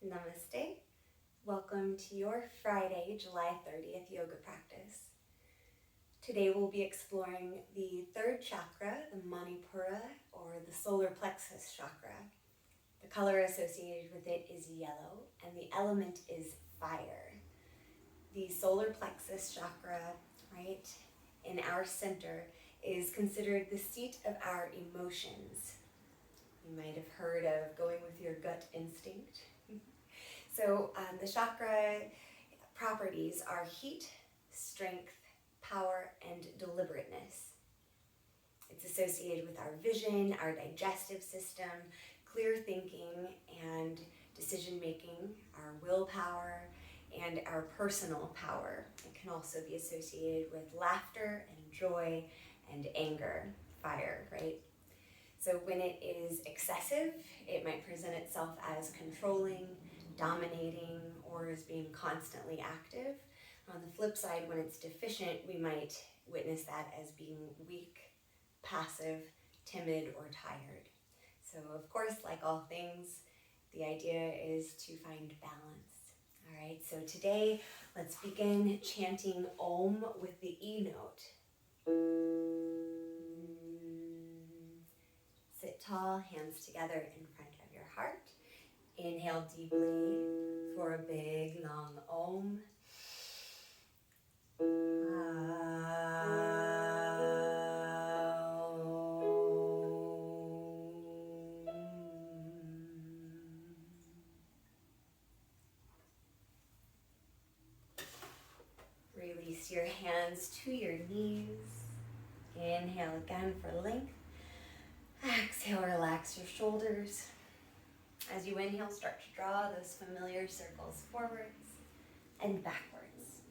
Namaste. Welcome to your Friday, July 30th yoga practice. Today we'll be exploring the third chakra, the Manipura, or the solar plexus chakra. The color associated with it is yellow, and the element is fire. The solar plexus chakra, right, in our center, is considered the seat of our emotions. You might have heard of going with your gut instinct. So the chakra properties are heat, strength, power, and deliberateness. It's associated with our vision, our digestive system, clear thinking and decision making, our willpower, and our personal power. It can also be associated with laughter and joy and anger, fire, right? So when it is excessive, it might present itself as controlling, dominating, or as being constantly active. On the flip side, when it's deficient, we might witness that as being weak, passive, timid, or tired. So of course, like all things, the idea is to find balance. All right, so today, let's begin chanting Om with the E note. Sit tall, hands together in front of your heart. Inhale deeply for a big, long Om. Release your hands to your knees. Inhale again for length. Exhale, relax your shoulders. As you inhale, start to draw those familiar circles forwards and backwards.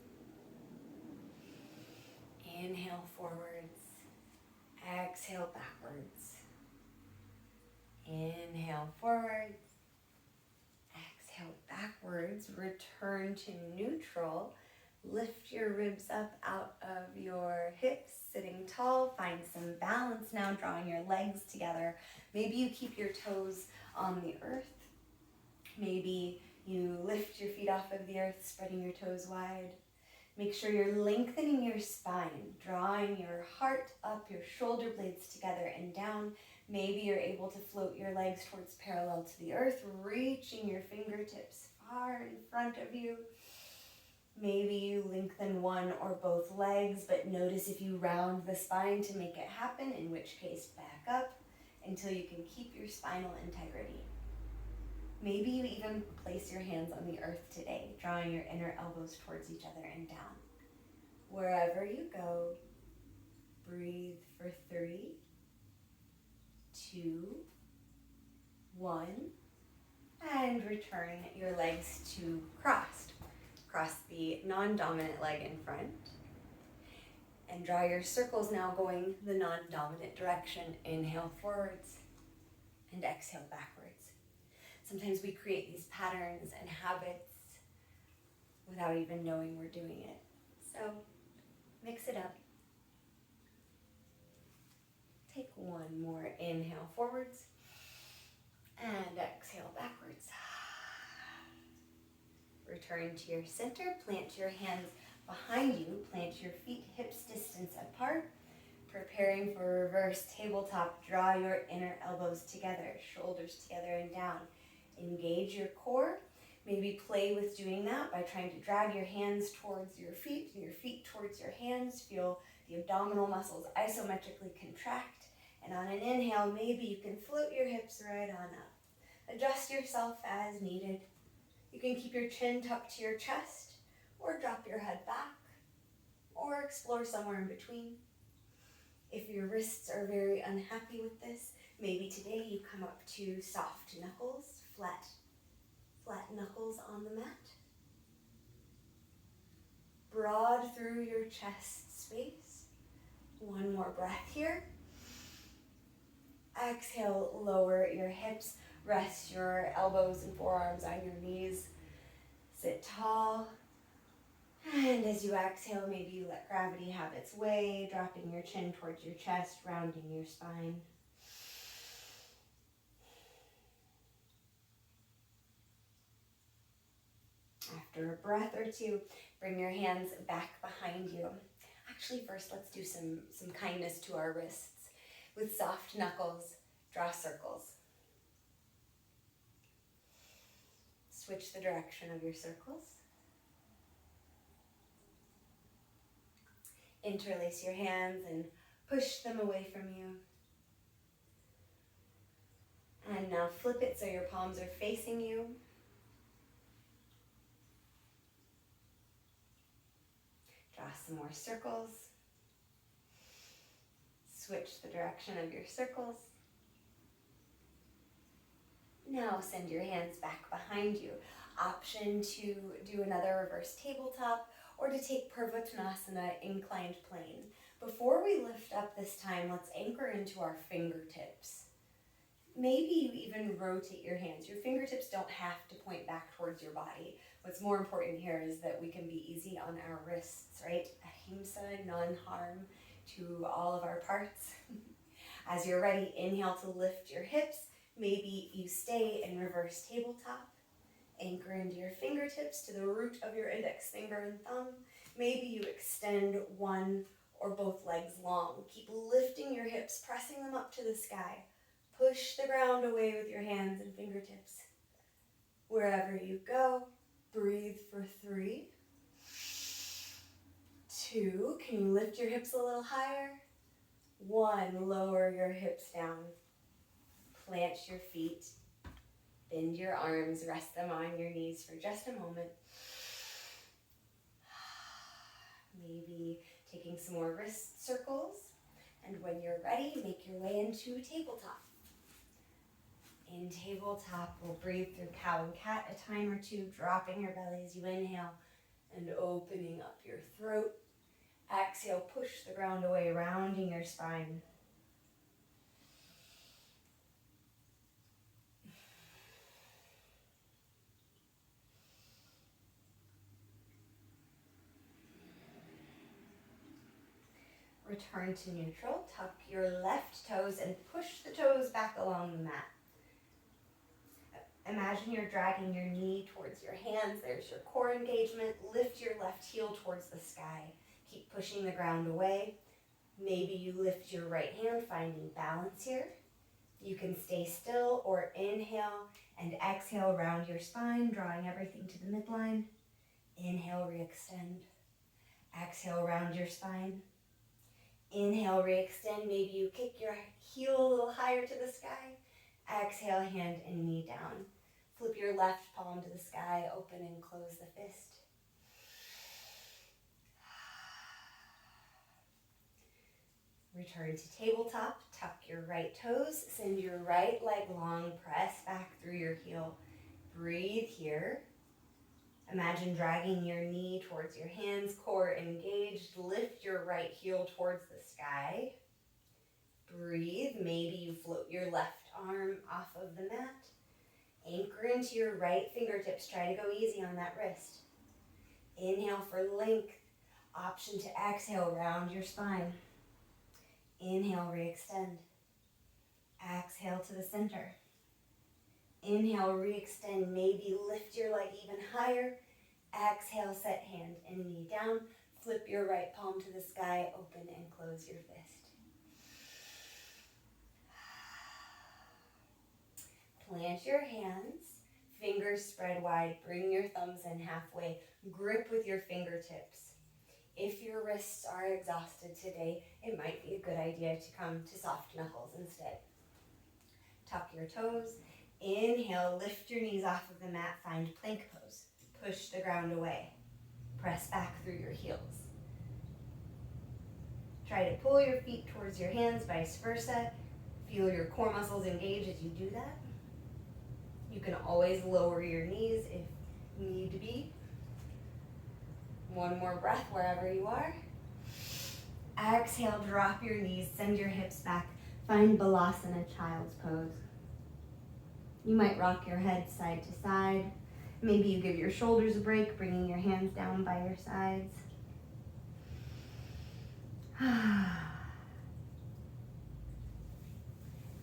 Inhale forwards. Exhale backwards. Inhale forwards. Exhale backwards. Return to neutral. Lift your ribs up out of your hips, sitting tall. Find some balance now, drawing your legs together. Maybe you keep your toes on the earth. Maybe you lift your feet off of the earth, spreading your toes wide. Make sure you're lengthening your spine, drawing your heart up, your shoulder blades together and down. Maybe you're able to float your legs towards parallel to the earth, reaching your fingertips far in front of you. Maybe you lengthen one or both legs, but notice if you round the spine to make it happen, in which case back up until you can keep your spinal integrity. Maybe you even place your hands on the earth today, drawing your inner elbows towards each other and down. Wherever you go, breathe for 3, 2, 1, and return your legs to crossed. Cross the non-dominant leg in front and draw your circles now going the non-dominant direction. Inhale forwards and exhale backwards. Sometimes we create these patterns and habits without even knowing we're doing it. So mix it up. Take one more inhale forwards and exhale backwards. Return to your center, plant your hands behind you, plant your feet hips distance apart, preparing for reverse tabletop. Draw your inner elbows together, shoulders together and down. Engage your core. Maybe play with doing that by trying to drag your hands towards your feet and your feet towards your hands. Feel the abdominal muscles isometrically contract. And on an inhale, maybe you can float your hips right on up. Adjust yourself as needed. You can keep your chin tucked to your chest or drop your head back or explore somewhere in between. If your wrists are very unhappy with this, maybe today you come up to soft knuckles, flat knuckles on the mat. Broad through your chest space. One more breath here. Exhale, lower your hips. Rest your elbows and forearms on your knees. Sit tall. And as you exhale, maybe you let gravity have its way, dropping your chin towards your chest, rounding your spine. after a breath or two, bring your hands back behind you. Actually, first let's do some kindness to our wrists. With soft knuckles, draw circles. Switch the direction of your circles. Interlace your hands and push them away from you. And now flip it so your palms are facing you. Draw some more circles. Switch the direction of your circles. Now send your hands back behind you. Option to do another reverse tabletop or to take Purvottanasana, inclined plane. Before we lift up this time, let's anchor into our fingertips. Maybe you even rotate your hands. Your fingertips don't have to point back towards your body. What's more important here is that we can be easy on our wrists, right? Ahimsa, non-harm to all of our parts. As you're ready, inhale to lift your hips. Maybe you stay in reverse tabletop. Anchor into your fingertips to the root of your index finger and thumb. Maybe you extend one or both legs long. Keep lifting your hips, pressing them up to the sky. Push the ground away with your hands and fingertips. Wherever you go, breathe for 3, 2, can you lift your hips a little higher? 1, lower your hips down. Plant your feet. Bend your arms, rest them on your knees for just a moment. Maybe taking some more wrist circles. And when you're ready, make your way into tabletop. In tabletop, we'll breathe through cow and cat a time or two, dropping your belly as you inhale and opening up your throat. Exhale, push the ground away, rounding your spine. Return to neutral. Tuck your left toes and push the toes back along the mat. Imagine you're dragging your knee towards your hands. There's your core engagement. Lift your left heel towards the sky. Keep pushing the ground away. Maybe you lift your right hand, finding balance here. You can stay still or inhale and exhale, round your spine, drawing everything to the midline. Inhale, re-extend. Exhale, round your spine. Inhale, re-extend. Maybe you kick your heel a little higher to the sky. Exhale, hand and knee down. Flip your left palm to the sky, open and close the fist. Return to tabletop, tuck your right toes, send your right leg long, press back through your heel. Breathe here. Imagine dragging your knee towards your hands, core engaged. Lift your right heel towards the sky. Breathe. Maybe you float your left arm off of the mat. Anchor into your right fingertips. Try to go easy on that wrist. Inhale for length. Option to exhale, round your spine. Inhale, re-extend. Exhale to the center. Inhale, re-extend. Maybe lift your leg even higher. Exhale, set hand and knee down. Flip your right palm to the sky, open and close your fist. Plant your hands, fingers spread wide, bring your thumbs in halfway, grip with your fingertips. If your wrists are exhausted today, it might be a good idea to come to soft knuckles instead. Tuck your toes, inhale, lift your knees off of the mat, find plank pose. Push the ground away, press back through your heels. Try to pull your feet towards your hands, vice versa. Feel your core muscles engage as you do that. You can always lower your knees if need to be. One more breath wherever you are. Exhale, drop your knees, send your hips back. Find Balasana, child's pose. You might rock your head side to side. Maybe you give your shoulders a break, bringing your hands down by your sides.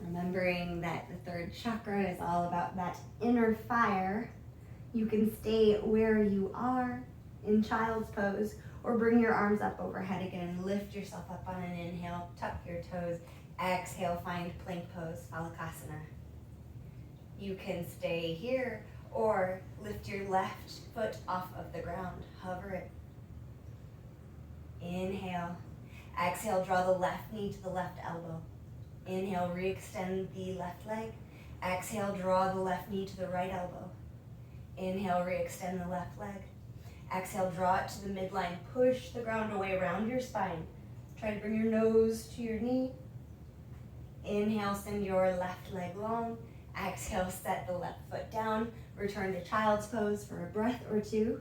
Remembering that the third chakra is all about that inner fire. You can stay where you are in child's pose, or bring your arms up overhead again. Lift yourself up on an inhale, tuck your toes. Exhale, find plank pose, Phalakasana. You can stay here or lift your left foot off of the ground. Hover it. Inhale. Exhale, draw the left knee to the left elbow. Inhale, re-extend the left leg. Exhale, draw the left knee to the right elbow. Inhale, re-extend the left leg. Exhale, draw it to the midline. Push the ground away around your spine. Try to bring your nose to your knee. Inhale, send your left leg long. Exhale, set the left foot down. Return to child's pose for a breath or two.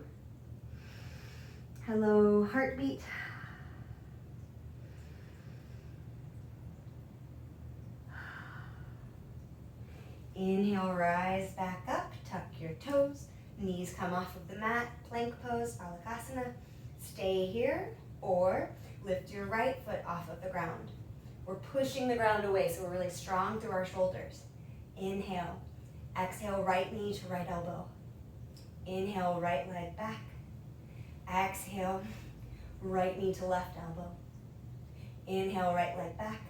Hello, heartbeat. Inhale, rise back up, tuck your toes. Knees come off of the mat, plank pose, Phalakasana. Stay here or lift your right foot off of the ground. We're pushing the ground away, so we're really strong through our shoulders. Inhale. Exhale, right knee to right elbow. Inhale, right leg back. Exhale, right knee to left elbow. Inhale, right leg back.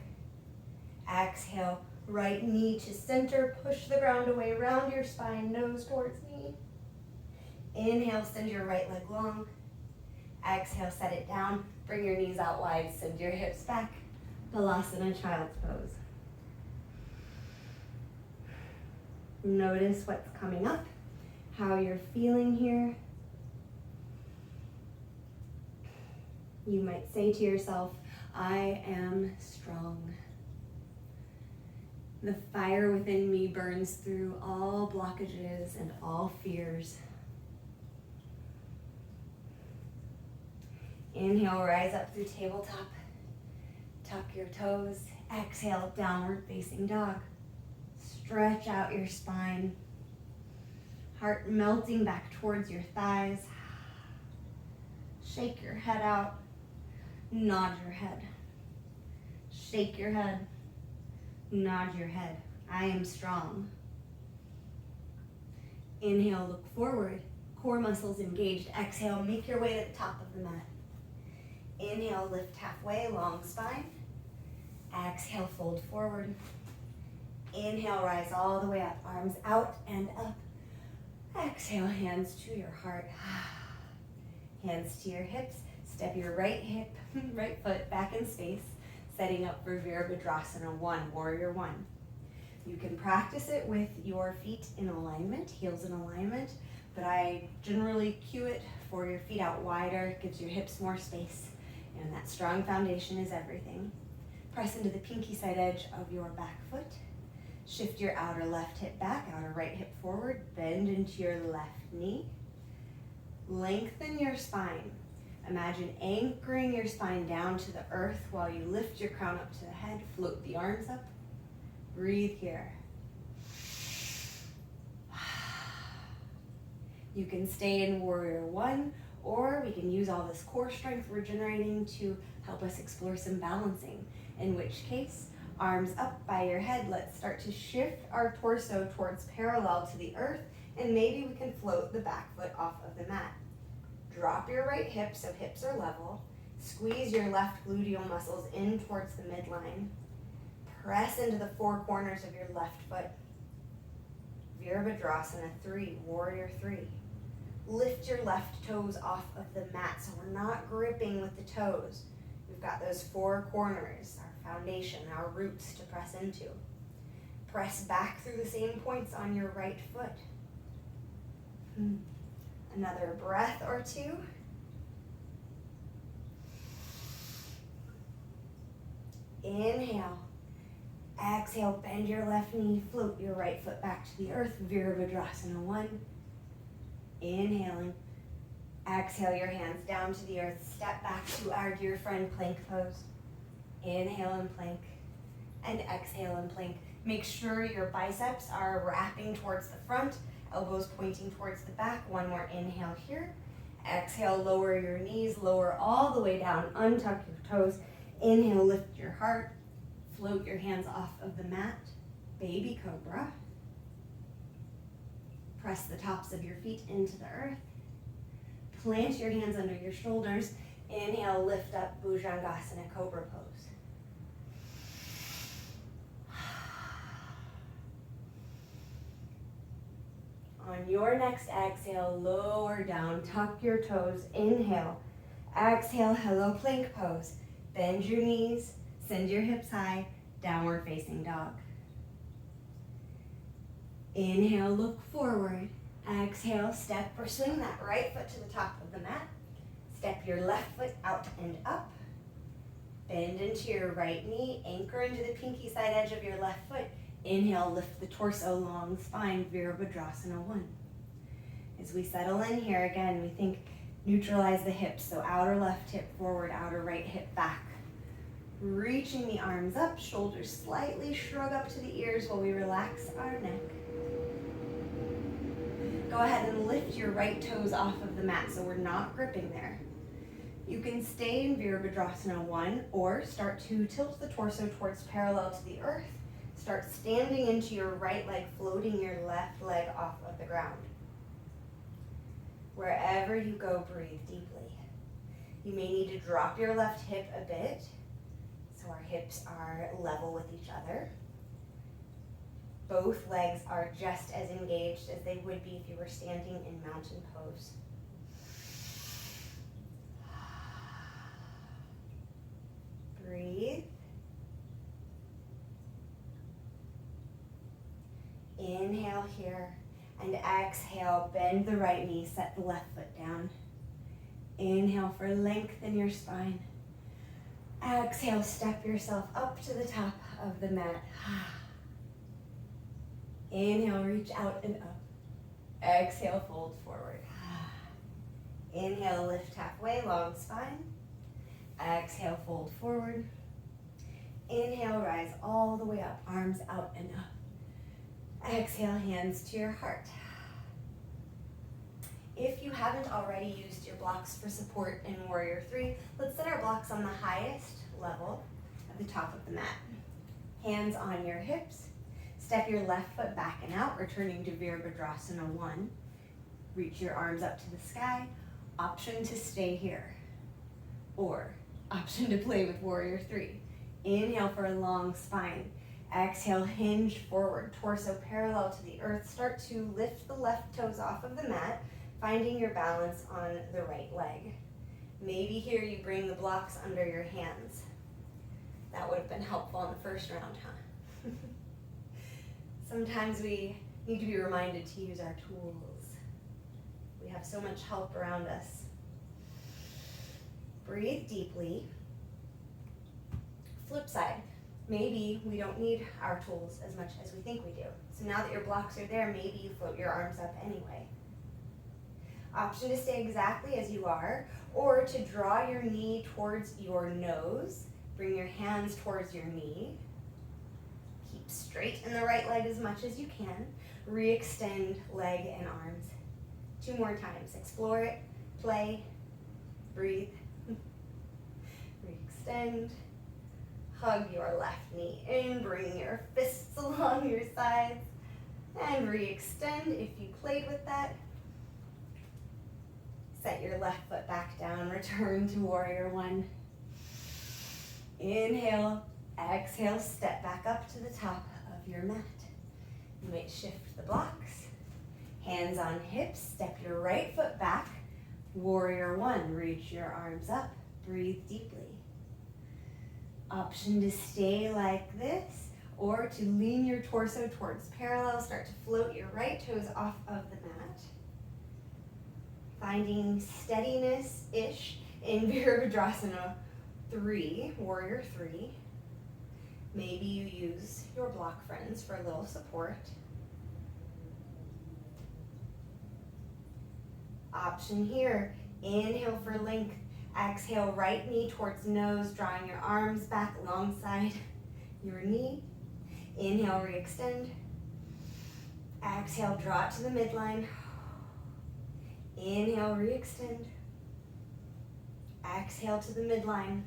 Exhale, right knee to center. Push the ground away around your spine, nose towards knee. Inhale, send your right leg long. Exhale, set it down. Bring your knees out wide, send your hips back. Balasana, child's pose. Notice what's coming up, how you're feeling here. You might say to yourself, I am strong. The fire within me burns through all blockages and all fears. Inhale, rise up through tabletop. Tuck your toes. Exhale, downward facing dog. Stretch out your spine. Heart melting back towards your thighs. Shake your head out. Nod your head. Shake your head. Nod your head. I am strong. Inhale, look forward. Core muscles engaged. Exhale, make your way to the top of the mat. Inhale, lift halfway, long spine. Exhale, fold forward. Inhale, rise all the way up, arms out and up. Exhale, hands to your heart. Hands to your hips. Step your right hip, right foot back in space, setting up for Virabhadrasana 1, Warrior 1. You can practice it with your feet in alignment, heels in alignment, but I generally cue it for your feet out wider, gives your hips more space, and that strong foundation is everything. Press into the pinky side edge of your back foot. Shift your outer left hip back, outer right hip forward, bend into your left knee. Lengthen your spine. Imagine anchoring your spine down to the earth while you lift your crown up to the head, float the arms up. Breathe here. You can stay in Warrior 1, or we can use all this core strength we're generating to help us explore some balancing, in which case, arms up by your head. Let's start to shift our torso towards parallel to the earth, and maybe we can float the back foot off of the mat. Drop your right hip so hips are level. Squeeze your left gluteal muscles in towards the midline. Press into the four corners of your left foot. Virabhadrasana 3, Warrior 3. Lift your left toes off of the mat so we're not gripping with the toes. We've got those four corners, our foundation, our roots to press into. Press back through the same points on your right foot. Another breath or two. Inhale. Exhale, bend your left knee, float your right foot back to the earth. Virabhadrasana 1. Inhaling. Exhale your hands down to the earth. Step back to our dear friend plank pose. Inhale and plank. And exhale and plank. Make sure your biceps are wrapping towards the front. Elbows pointing towards the back. One more inhale here. Exhale, lower your knees, lower all the way down. Untuck your toes. Inhale, lift your heart. Float your hands off of the mat. Baby cobra. press the tops of your feet into the earth. Plant your hands under your shoulders. Inhale, lift up, Bhujangasana, Cobra pose. On your next exhale, lower down, tuck your toes. Inhale, exhale, hello plank pose. Bend your knees, send your hips high, downward facing dog. Inhale, look forward. Exhale, step or swing that right foot to the top of the mat. Step your left foot out and up. Bend into your right knee, anchor into the pinky side edge of your left foot. Inhale, lift the torso, long spine, Virabhadrasana 1. As we settle in here, again, we think neutralize the hips. So outer left hip forward, outer right hip back. Reaching the arms up, shoulders slightly shrug up to the ears while we relax our neck. Go ahead and lift your right toes off of the mat so we're not gripping there. You can stay in Virabhadrasana 1 or start to tilt the torso towards parallel to the earth. Start standing into your right leg, floating your left leg off of the ground. Wherever you go, breathe deeply. You may need to drop your left hip a bit so our hips are level with each other. Both legs are just as engaged as they would be if you were standing in mountain pose. Breathe. Inhale here and exhale, bend the right knee, set the left foot down. Inhale for length in your spine. Exhale, step yourself up to the top of the mat. Inhale, reach out and up. Exhale, fold forward. Inhale, lift halfway, long spine. Exhale, fold forward. Inhale, rise all the way up, arms out and up. Exhale, hands to your heart. If you haven't already used your blocks for support in Warrior 3, let's set our blocks on the highest level at the top of the mat. Hands on your hips. Step your left foot back and out, returning to Virabhadrasana 1. Reach your arms up to the sky. Option to stay here. Or option to play with Warrior 3. Inhale for a long spine. Exhale, hinge forward, torso parallel to the earth. Start to lift the left toes off of the mat, finding your balance on the right leg. Maybe here you bring the blocks under your hands. That would have been helpful in the first round, huh? Sometimes we need to be reminded to use our tools. We have so much help around us. Breathe deeply. Flip side. Maybe we don't need our tools as much as we think we do. So now that your blocks are there, maybe you float your arms up anyway. Option to stay exactly as you are, or to draw your knee towards your nose. Bring your hands towards your knee. Keep straight in the right leg as much as you can. Re-extend leg and arms. 2 more times. Explore it, play, breathe. Re-extend. Hug your left knee in, bring your fists along your sides, and re-extend if you played with that. Set your left foot back down, return to Warrior 1. Inhale, exhale, step back up to the top of your mat. You might shift the blocks. Hands on hips, step your right foot back. Warrior 1, reach your arms up, breathe deeply. Option to stay like this, or to lean your torso towards parallel. Start to float your right toes off of the mat. Finding steadiness-ish in Virabhadrasana 3, Warrior 3. Maybe you use your block friends for a little support. Option here, inhale for length. Exhale, right knee towards nose, drawing your arms back alongside your knee. Inhale, re-extend. Exhale, draw it to the midline. Inhale, re-extend. Exhale to the midline.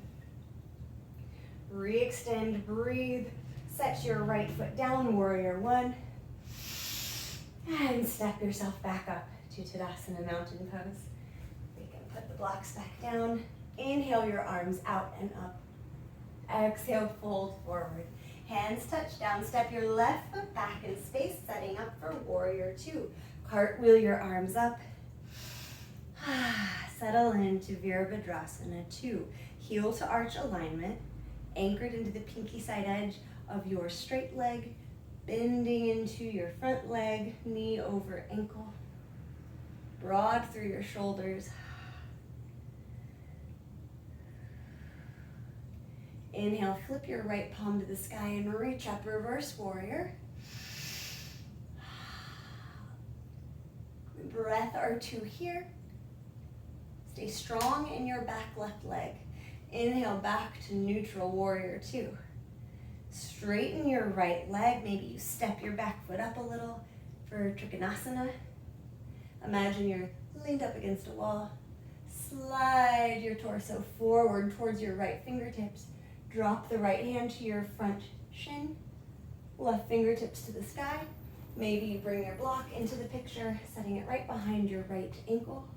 Re-extend, breathe. Set your right foot down, Warrior 1. And step yourself back up to Tadasana Mountain Pose. You can put the blocks back down. Inhale your arms out and up. Exhale, fold forward. Hands touch down. Step your left foot back in space, setting up for Warrior Two. Cartwheel your arms up. Settle into Virabhadrasana 2. Heel to arch alignment, anchored into the pinky side edge of your straight leg, bending into your front leg, knee over ankle, broad through your shoulders. Inhale, flip your right palm to the sky and reach up, reverse warrior. Breath or two here. Stay strong in your back left leg. Inhale back to neutral, Warrior Two. Straighten your right leg. Maybe you step your back foot up a little for Trikonasana. Imagine you're leaned up against a wall. Slide your torso forward towards your right fingertips. Drop the right hand to your front shin. Left fingertips to the sky. Maybe you bring your block into the picture, setting it right behind your right ankle.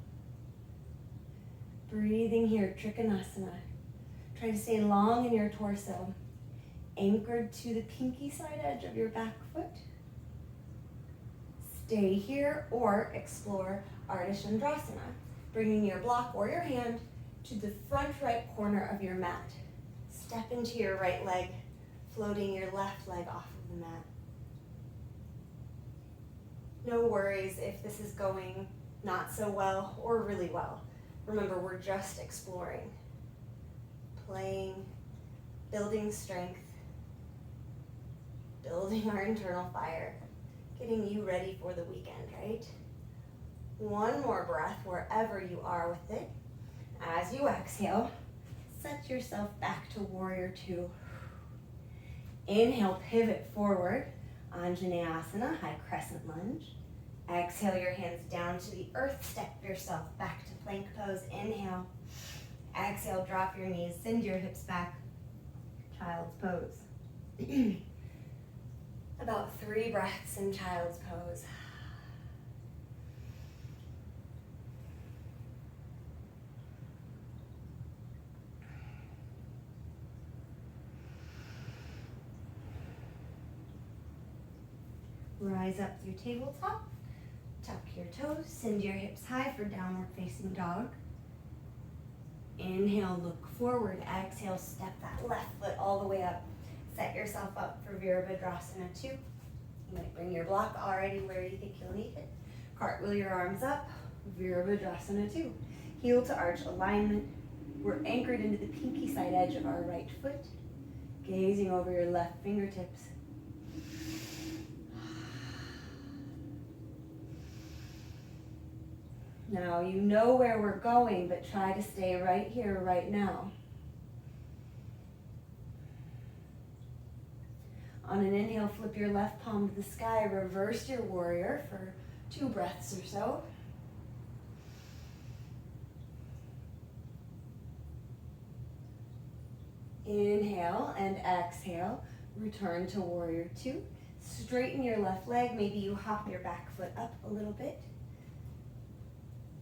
Breathing here, Trikonasana. Try to stay long in your torso, anchored to the pinky side edge of your back foot. Stay here or explore Ardha Chandrasana, bringing your block or your hand to the front right corner of your mat. Step into your right leg, floating your left leg off of the mat. No worries if this is going not so well or really well. Remember, we're just exploring, playing, building strength, building our internal fire, getting you ready for the weekend, right? One more breath wherever you are with it. As you exhale, set yourself back to Warrior Two. Inhale, pivot forward, Anjaneyasana, high crescent lunge. Exhale your hands down to the earth, step yourself back to plank pose. Inhale, exhale, drop your knees, send your hips back, child's pose. About 3 breaths in child's pose. Rise up through tabletop. Tuck your toes, send your hips high for downward facing dog. Inhale, look forward. Exhale, step that left foot all the way up. Set yourself up for Virabhadrasana 2. You might bring your block already where you think you'll need it. Cartwheel your arms up, Virabhadrasana 2. Heel to arch alignment. We're anchored into the pinky side edge of our right foot, gazing over your left fingertips. Now you know where we're going, but try to stay right here, right now. On an inhale, flip your left palm to the sky, reverse your warrior for 2 breaths or so. Inhale and exhale, return to Warrior Two. Straighten your left leg, maybe you hop your back foot up a little bit.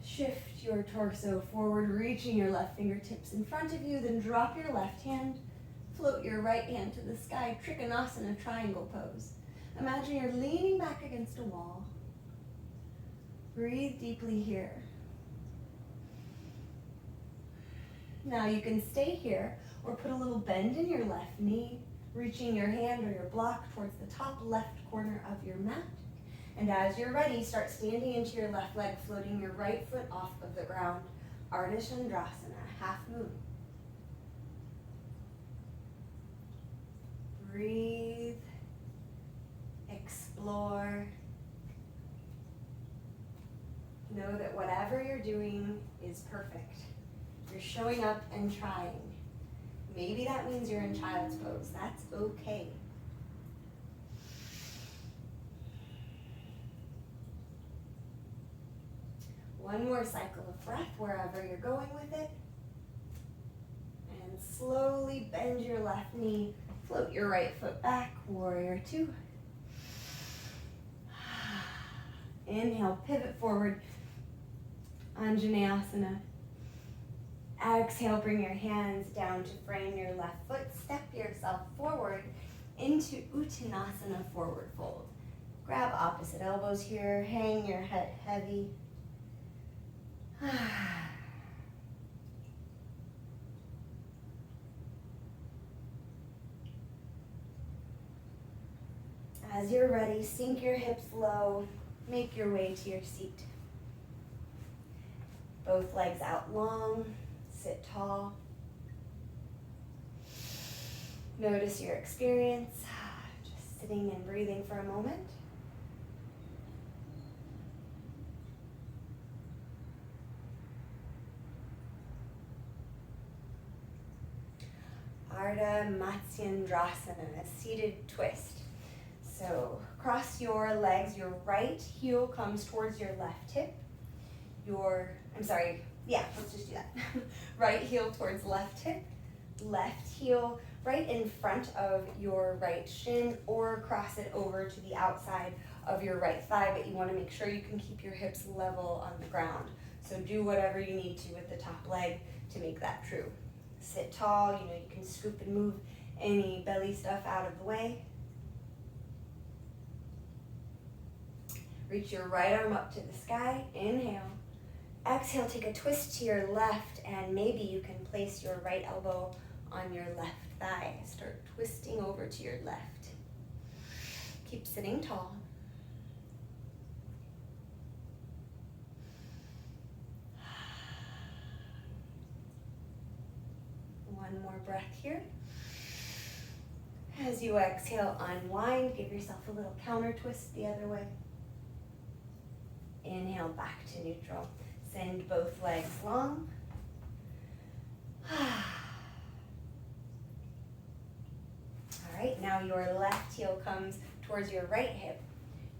Shift your torso forward, reaching your left fingertips in front of you, then drop your left hand, float your right hand to the sky, Trikonasana triangle pose. Imagine you're leaning back against a wall. Breathe deeply here. Now you can stay here or put a little bend in your left knee, reaching your hand or your block towards the top left corner of your mat. And as you're ready, start standing into your left leg, floating your right foot off of the ground. Ardha Chandrasana, half moon. Breathe, explore. Know that whatever you're doing is perfect. You're showing up and trying. Maybe that means you're in child's pose. That's okay. One more cycle of breath wherever you're going with it. And slowly bend your left knee, float your right foot back, Warrior Two. Inhale, pivot forward, Anjaneyasana. Exhale, bring your hands down to frame your left foot. Step yourself forward into Uttanasana, forward fold. Grab opposite elbows here, hang your head heavy. As you're ready, sink your hips low, make your way to your seat. Both legs out long, sit tall. Notice your experience, just sitting and breathing for a moment. Ardha Matsyendrasana, a seated twist. So cross your legs, your right heel comes towards your left hip. Let's just do that. Right heel towards left hip, left heel right in front of your right shin, or cross it over to the outside of your right thigh, but you want to make sure you can keep your hips level on the ground. So do whatever you need to with the top leg to make that true. Sit tall, you can scoop and move any belly stuff out of the way. Reach your right arm up to the sky, inhale. Exhale, take a twist to your left, and maybe you can place your right elbow on your left thigh. Start twisting over to your left. Keep sitting tall. One more breath here. As you exhale, unwind. Give yourself a little counter twist the other way. Inhale, back to neutral. Send both legs long. All right, now your left heel comes towards your right hip.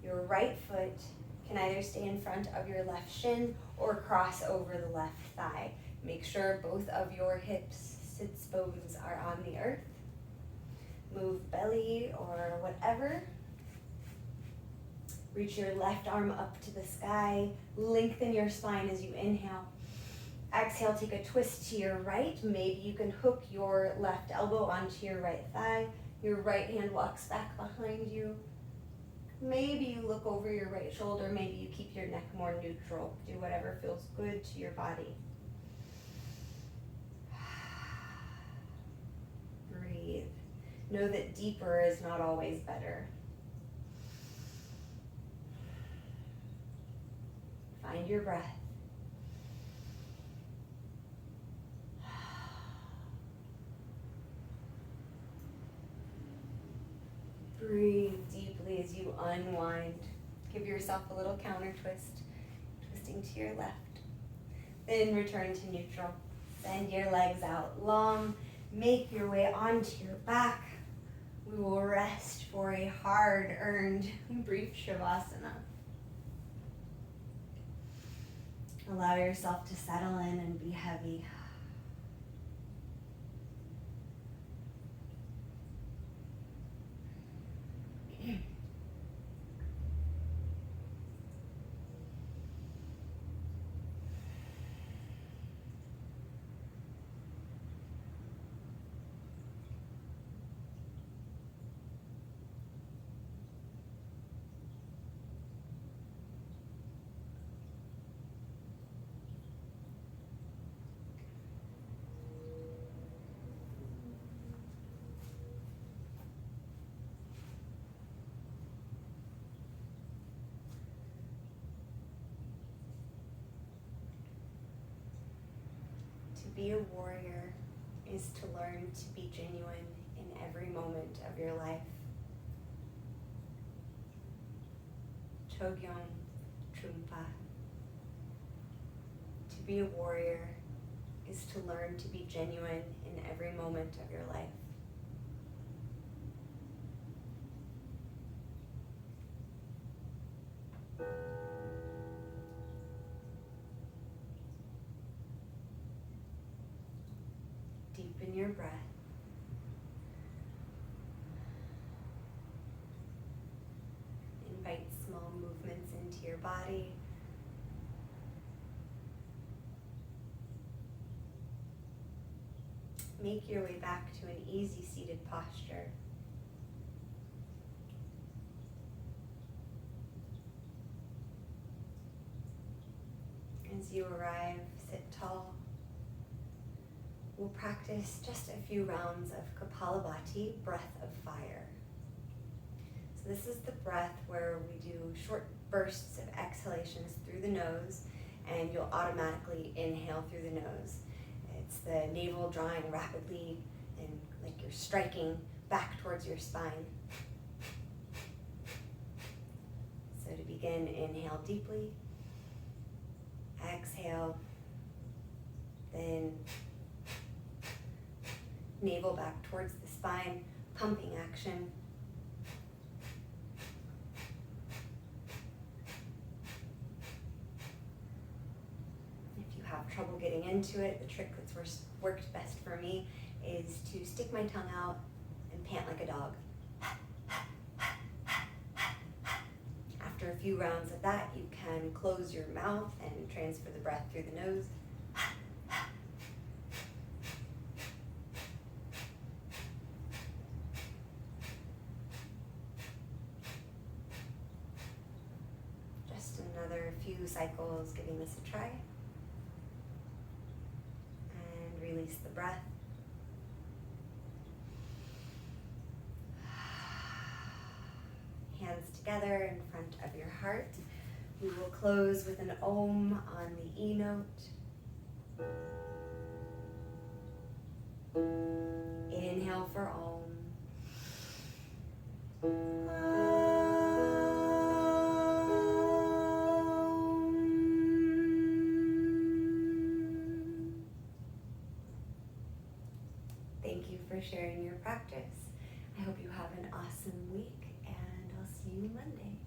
Your right foot can either stay in front of your left shin or cross over the left thigh. Make sure both of your hips, sits bones are on the earth. Move belly or whatever. Reach your left arm up to the sky. Lengthen your spine as you inhale. Exhale, take a twist to your right. Maybe you can hook your left elbow onto your right thigh. Your right hand walks back behind you. Maybe you look over your right shoulder. Maybe you keep your neck more neutral. Do whatever feels good to your body. Breathe. Know that deeper is not always better. Find your breath. Breathe deeply as you unwind. Give yourself a little counter twist, twisting to your left. Then return to neutral. Send your legs out long. Make your way onto your back. We will rest for a hard-earned brief Shavasana. Allow yourself to settle in and be heavy. To be a warrior is to learn to be genuine in every moment of your life. Chogyam Trungpa. To be a warrior is to learn to be genuine in every moment of your life. Deepen your breath. Invite small movements into your body. Make your way back to an easy seated posture. As you arrive, sit tall. We'll practice just a few rounds of Kapalabhati, breath of fire. So this is the breath where we do short bursts of exhalations through the nose, and you'll automatically inhale through the nose. It's the navel drawing rapidly and like you're striking back towards your spine. So to begin, inhale deeply. Exhale. Then navel back towards the spine, pumping action. If you have trouble getting into it, the trick that's worked best for me is to stick my tongue out and pant like a dog. After a few rounds of that, you can close your mouth and transfer the breath through the nose. Just another few cycles giving this a try. And release the breath. Hands together in front of your heart. We will close with an Om on the E note. Inhale for Om. Thank you for sharing your practice. I hope you have an awesome week, and I'll see you Monday.